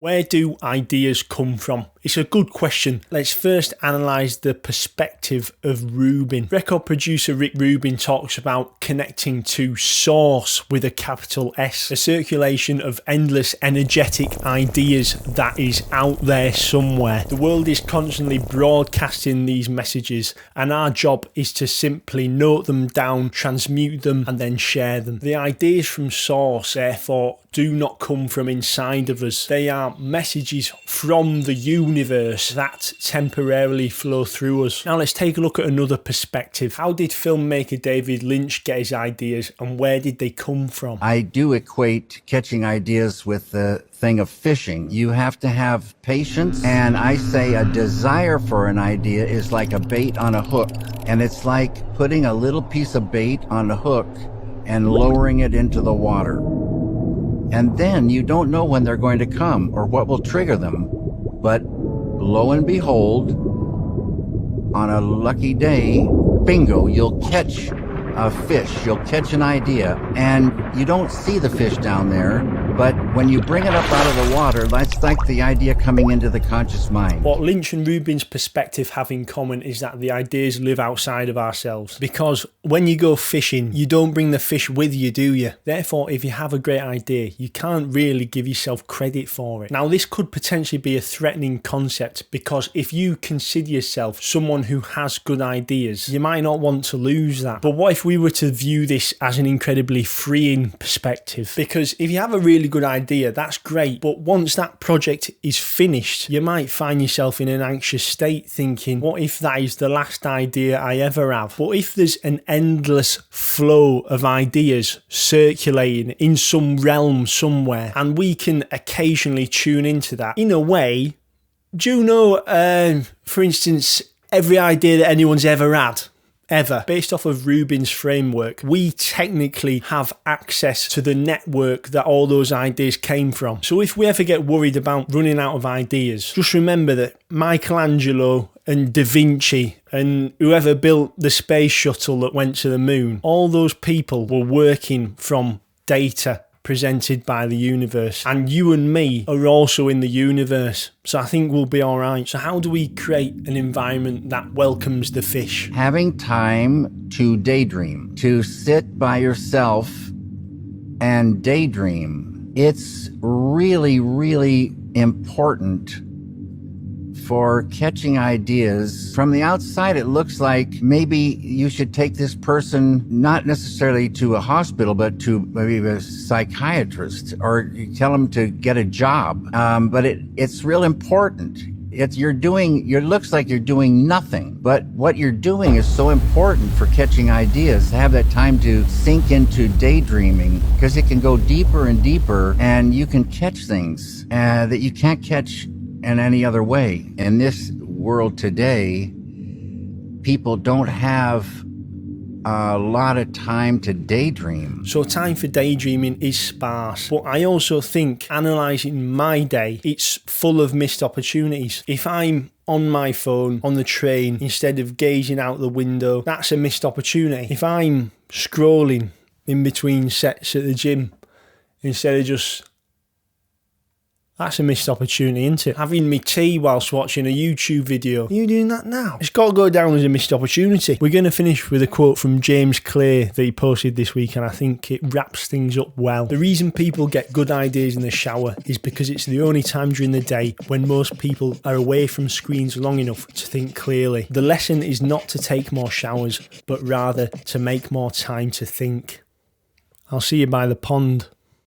Where do ideas come from? It's a good question. Let's first analyse the perspective of Rubin. Record producer Rick Rubin talks about connecting to source with a capital S, a circulation of endless energetic ideas that is out there somewhere. The world is constantly broadcasting these messages, and our job is to simply note them down, transmute them, and then share them. The ideas from source, therefore, do not come from inside of us. They are messages from the universe that temporarily flow through us. Now let's take a look at another perspective. How did filmmaker David Lynch get his ideas, and where did they come from? I do equate catching ideas with the thing of fishing. You have to have patience, and I say a desire for an idea is like a bait on a hook, and it's like putting a little piece of bait on a hook and lowering it into the water. And then you don't know when they're going to come or what will trigger them. But lo and behold, on a lucky day, bingo, you'll catch a fish, you'll catch an idea, and you don't see the fish down there, but when you bring it up out of the water, that's like the idea coming into the conscious mind. What Lynch and Rubin's perspective have in common is that the ideas live outside of ourselves. Because when you go fishing, you don't bring the fish with you, do you? Therefore, if you have a great idea, you can't really give yourself credit for it. Now, this could potentially be a threatening concept, because if you consider yourself someone who has good ideas, you might not want to lose that. But what if we were to view this as an incredibly freeing perspective? Because if you have a really good idea, that's great, but once that project is finished, you might find yourself in an anxious state thinking, what if that is the last idea I ever have? But if there's an endless flow of ideas circulating in some realm somewhere, and we can occasionally tune into that, in a way, do you know, for instance, every idea that anyone's ever had? Ever. Based off of Rubin's framework, we technically have access to the network that all those ideas came from. So if we ever get worried about running out of ideas, just remember that Michelangelo and Da Vinci and whoever built the space shuttle that went to the moon, all those people were working from data presented by the universe, and you and me are also in the universe, so I think we'll be all right. So how do we create an environment that welcomes the fish? Having time to daydream, to sit by yourself and daydream. It's really, really important for catching ideas. From the outside, it looks like maybe you should take this person not necessarily to a hospital, but to maybe a psychiatrist, or you tell them to get a job. But it's real important. It looks like you're doing nothing, but what you're doing is so important for catching ideas. To have that time to sink into daydreaming, because it can go deeper and deeper, and you can catch things that you can't catch in any other way. In this world today, people don't have a lot of time to daydream. So time for daydreaming is sparse. But I also think, analysing my day, it's full of missed opportunities. If I'm on my phone, on the train, instead of gazing out the window, that's a missed opportunity. If I'm scrolling in between sets at the gym, instead of just... that's a missed opportunity, isn't it? Having me tea whilst watching a YouTube video. Are you doing that now? It's got to go down as a missed opportunity. We're going to finish with a quote from James Clear that he posted this week, and I think it wraps things up well. The reason people get good ideas in the shower is because it's the only time during the day when most people are away from screens long enough to think clearly. The lesson is not to take more showers, but rather to make more time to think. I'll see you by the pond.